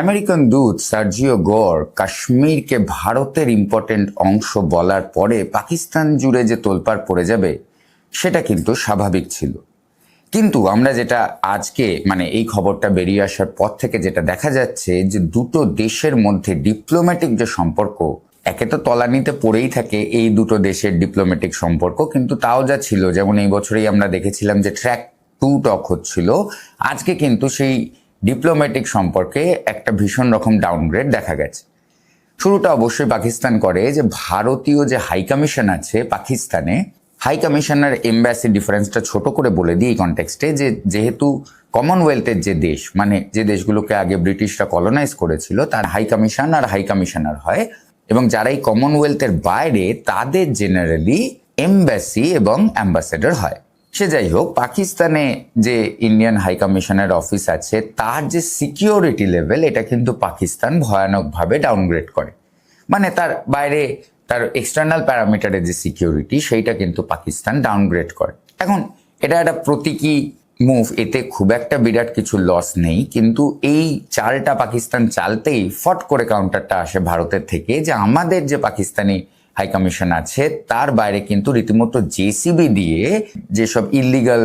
American দূত Sergio গোর কাশ্মীরকে ভারতের ইম্পর্টেন্ট অংশ বলার পরে পাকিস্তান জুড়ে যে তোলপাড় পড়ে যাবে সেটা কিন্তু স্বাভাবিক ছিল। কিন্তু আমরা যেটা আজকে এই খবরটা বেরিয়ে আসার পর থেকে যেটা দেখা যাচ্ছে যে দুটো দেশের মধ্যে ডিপ্লোম্যাটিক যে সম্পর্ক, একে তো তলানিতে পড়েই থাকে এই দুটো দেশের ডিপ্লোম্যাটিক সম্পর্ক, কিন্তু তাও যা ছিল, যেমন এই বছরেই আমরা দেখেছিলাম যে ট্র্যাক 2 টক হচ্ছিল, আজকে কিন্তু সেই ডিপ্লোম্যাটিক সম্পর্কে একটা ভীষণ রকম ডাউনগ্রেড দেখা গেছে। শুরুটা অবশ্যই পাকিস্তান করে যে ভারতীয় যে হাই কমিশন আছে পাকিস্তানে, হাই কমিশনার এম্বাসি ডিফারেন্সটা ছোট করে বলে দিই এই কনটেক্সটে, যে যেহেতু কমনওয়েলথের যে দেশ, যে দেশগুলোকে আগে ব্রিটিশরা কলোনাইজ করেছিল, তার হাই কমিশন আর হাই কমিশনার হয়, এবং যারা এই কমনওয়েলথের বাইরে তাদের জেনারেলি এম্বাসি এবং অ্যাম্বাসেডর হয়। সে যাই হোক, পাকিস্তানে যে ইন্ডিয়ান হাই কমিশনের অফিস আছে তার যে সিকিউরিটি লেভেল, এটা কিন্তু পাকিস্তান ভয়ানকভাবে ডাউনগ্রেড করে। তার বাইরে তার এক্সটার্নাল প্যারামিটারের যে সিকিউরিটি, সেইটা কিন্তু পাকিস্তান ডাউনগ্রেড করে। এখন এটা একটা প্রতীকী মুভ, এতে খুব একটা বিরাট কিছু লস নেই, কিন্তু এই চালটা পাকিস্তান চালতেই ফট করে কাউন্টারটা আসে ভারতের থেকে, যে আমাদের যে পাকিস্তানি হাই কমিশন আছে তার বাইরে কিন্তু রীতিমতো জেসিবি দিয়ে যেসব ইলিগাল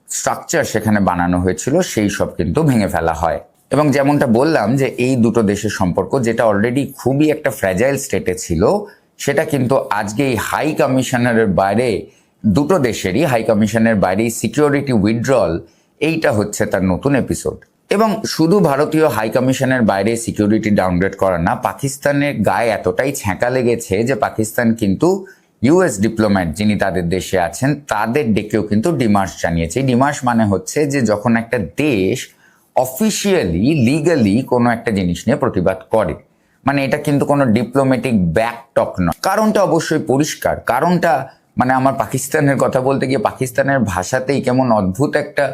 স্ট্রাকচার সেখানে বানানো হয়েছিল সেই সব কিন্তু ভেঙে ফেলা হয়। এবং যেমনটা বললাম যে এই দুটো দেশের সম্পর্ক, যেটা অলরেডি খুবই একটা ফ্র্যাজাইল স্টেটে ছিল, সেটা কিন্তু আজকে এই হাই কমিশনারের বাইরে, দুটো দেশেরই হাই কমিশনের বাইরে সিকিউরিটি উইথড্রল, এইটা হচ্ছে তার নতুন এপিসোড। এবং শুধু ভারতীয় হাই কমিশনের বাইরে সিকিউরিটি ডাউনগ্রেড করা না, পাকিস্তানের গায়ে এতটাই ছ্যাঁকা লেগেছে যে পাকিস্তান কিন্তু ইউএস ডিপ্লোম্যাট যিনি তাদের দেশে আছেন তাদের ডেকেও কিন্তু ডিমার্স জানিয়েছে। ডিমার্স হচ্ছে যে যখন একটা দেশ অফিসিয়ালি লিগালি কোনো একটা জিনিস নিয়ে প্রতিবাদ করে, এটা কিন্তু কোনো ডিপ্লোম্যাটিক ব্যাকটক নয়। কারণটা অবশ্যই পরিষ্কার, কারণটা আমার পাকিস্তানের কথা বলতে গিয়ে পাকিস্তানের ভাষাতেই কেমন অদ্ভুত একটা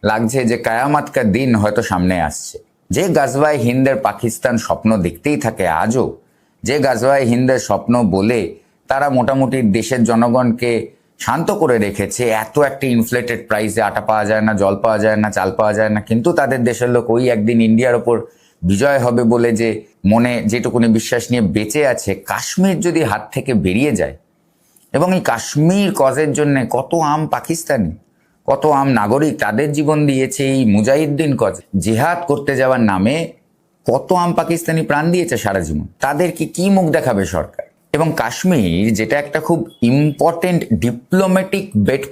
লাগছে, যে কায়ামাত কা দিন হয়তো সামনে আসছে। যে গাজওয়ায়ে হিন্দের পাকিস্তান স্বপ্ন দেখতেই থাকে আজও, যে গাজওয়ায়ে হিন্দের স্বপ্ন বলে তারা মোটামুটি দেশের জনগণকে শান্ত করে রেখেছে, এত একটা ইনফ্লেটেড প্রাইসে আটা পাওয়া যায় না, জল পাওয়া যায় না, চাল পাওয়া যায় না, কিন্তু তাদের দেশের লোক ওই একদিন ইন্ডিয়ার ওপর বিজয় হবে বলে যে মনে যেটুকুনি বিশ্বাস নিয়ে বেঁচে আছে, কাশ্মীর যদি হাত থেকে বেরিয়ে যায়, এবং এই কাশ্মীর কজের জন্য কত আম পাকিস্তানি, কত আম নাগরিক তাদের জীবন দিয়েছে, এই মুজাহিদ্দিন কজ জিহাদ করতে যাওয়ার নামে কত আম পাকিস্তানি প্রাণ দিয়েছে সারা জীবন, তাদেরকে কি মুখ দেখাবে সরকার? এবং কাশ্মীর যেটা একটা খুব ইম্পর্টেন্ট ডিপ্লোম্যাটিক বেট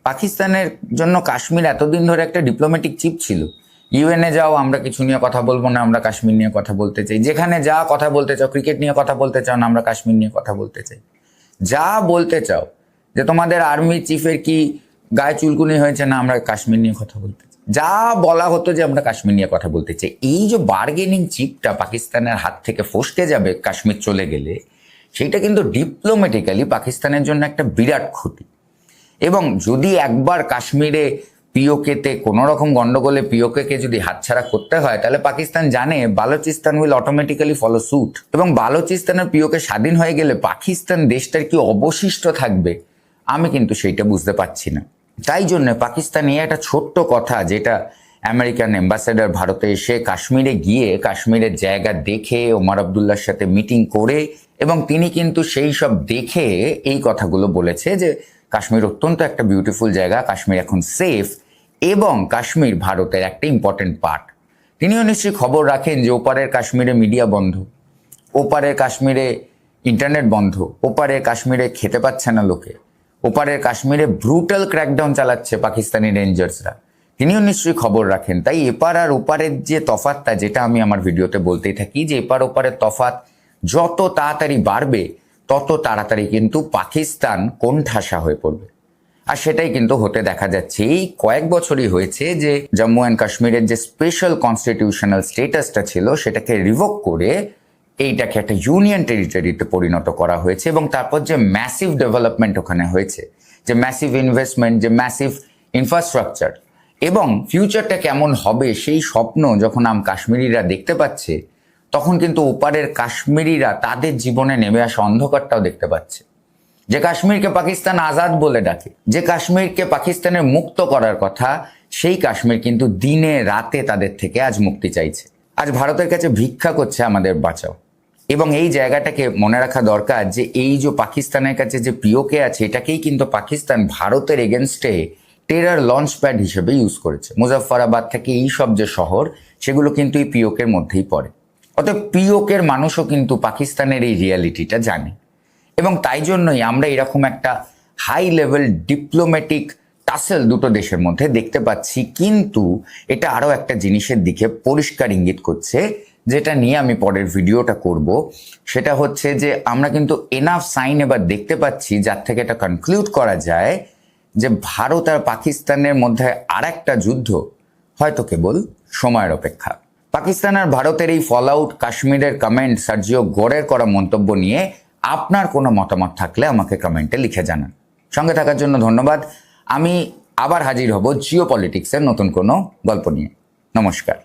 পাকিস্তানের জন্য কাশ্মীর এতদিন ধরে একটা ডিপ্লোম্যাটিক চিপ ছিল। ইউএনএ যাও, আমরা কিছু নিয়ে কথা বলবো না, আমরা কাশ্মীর নিয়ে কথা বলতে চাই, যেখানে যা কথা বলতে চাও, ক্রিকেট নিয়ে কথা বলতে চাও না, আমরা কাশ্মীর নিয়ে কথা বলতে চাই, যা বলতে চাও, যে তোমাদের আর্মি চিফের কি গায়ে চুলকুনি হয়েছে না, আমরা কাশ্মীর নিয়ে কথা বলতে চাই, যা বলা হতো যে আমরা কাশ্মীর নিয়ে কথা বলতে চাই। এই যে বার্গেনিং চিপটা পাকিস্তানের হাত থেকে ফসকে যাবে কাশ্মীর চলে গেলে, সেইটা কিন্তু ডিপ্লোম্যাটিক্যালি পাকিস্তানের জন্য একটা বিরাট ক্ষতি। এবং যদি একবার কাশ্মীরে পিওকেতে কোনো রকম গন্ডগোলে পিওকে যদি হাতছাড়া করতে হয়, তাহলে পাকিস্তান জানে Balochistan will automatically follow suit, এবং বালুচিস্তানের পিওকে স্বাধীন হয়ে গেলে পাকিস্তান দেশটার কি অবশিষ্ট থাকবে, আমি কিন্তু সেইটা বুঝতে পারছি না। তাই জন্য পাকিস্তান এই একটা ছোট্ট কথা, যেটা আমেরিকান অ্যাম্বাসেডর ভারতে এসে কাশ্মীরে গিয়ে কাশ্মীরের জায়গা দেখে ওমর আবদুল্লার সাথে মিটিং করে, এবং তিনি কিন্তু সেই সব দেখে এই কথাগুলো বলেছে যে কাশ্মীর অত্যন্ত একটা বিউটিফুল জায়গা, কাশ্মীর এখন সেফ, এবং কাশ্মীর ভারতের একটা ইম্পর্টেন্ট পার্ট। তিনিও নিশ্চয়ই খবর রাখেন যে ওপারের কাশ্মীরে মিডিয়া বন্ধ, ওপারের কাশ্মীরে ইন্টারনেট বন্ধ, ওপারের কাশ্মীরে খেতে পাচ্ছে না লোকে, ওপারের কাশ্মীরে ব্রুটাল ক্র্যাকডাউন চালাচ্ছে পাকিস্তানি রেঞ্জার্সরা, তিনিও নিশ্চয়ই খবর রাখেন। তাই এপার আর ওপারের যে তফাৎটা, যেটা আমি আমার ভিডিওতে বলতেই থাকি, যে এপার ওপারের তফাৎ যত তাড়াতাড়ি বাড়বে তত তাড়াতাড়ি কিন্তু পাকিস্তান কোণঠাসা হয়ে পড়বে। আর সেটাই কিন্তু হতে দেখা যাচ্ছে। এই কয়েক বছরই হয়েছে যে জম্মু অ্যান্ড কাশ্মীরের যে স্পেশাল কনস্টিটিউশনাল স্টেটাসটা ছিল সেটাকে রিভোক করে এইটাকে একটা ইউনিয়ন টেরিটরিতে পরিণত করা হয়েছে, এবং তারপর যে ম্যাসিভ ডেভেলপমেন্ট ওখানে হয়েছে, যে ম্যাসিভ ইনভেস্টমেন্ট, যে ম্যাসিভ ইনফ্রাস্ট্রাকচার, এবং ফিউচারটা কেমন হবে সেই স্বপ্ন যখন কাশ্মীরিরা দেখতে পাচ্ছে, তখন কিন্তু ওপারের কাশ্মীরিরা তাদের জীবনে নেমে আসা অন্ধকারটাও দেখতে পাচ্ছে। যে কাশ্মীরকে পাকিস্তান আজাদ বলে ডাকে, যে কাশ্মীরকে পাকিস্তানের মুক্ত করার কথা, সেই কাশ্মীর কিন্তু দিনে রাতে তাদের থেকে আজ মুক্তি চাইছে। আজ ভারতের কাছে ভিক্ষা করছে আমাদের বাঁচাও। এবং এই জায়গাটাকে মনে রাখা দরকার যে এই যে পাকিস্তানের কাছে যে পিওকে আছে, এটাকেই কিন্তু পাকিস্তান ভারতের এগেনস্টে টেরার লঞ্চ প্যাড হিসেবে ইউজ করেছে। মুজাফফরাবাদ থেকে এই সব যে শহর, সেগুলো কিন্তু এই পিওকের মধ্যেই পড়ে। অতএব পিওকের মানুষও কিন্তু পাকিস্তানের এই রিয়ালিটিটা জানে, এবং তাই জন্যই আমরা এরকম একটা হাই লেভেল ডিপ্লোম্যাটিক টাসেল দুটো দেশের মধ্যে দেখতে পাচ্ছি। কিন্তু এটা আরও একটা জিনিসের দিকে পরিষ্কার ইঙ্গিত করছে, যেটা নিয়ে আমি পরের ভিডিওটা করব। সেটা হচ্ছে যে আমরা কিন্তু এনাফ সাইন এবার দেখতে পাচ্ছি যার থেকে এটা কনক্লুড করা যায় যে ভারত আর পাকিস্তানের মধ্যে আর একটা যুদ্ধ হয়তো কেবল সময়ের অপেক্ষা। পাকিস্তান আর ভারতের এই ফল আউট, কাশ্মীরের কমেন্ট, সার্জিও গোরের করা মন্তব্য নিয়ে আপনার কোনো মতামত থাকলে আমাকে কমেন্টে লিখে জানান। সঙ্গে থাকার জন্য ধন্যবাদ। আমি আবার হাজির হব জিও পলিটিক্সের নতুন কোনো গল্প নিয়ে। নমস্কার।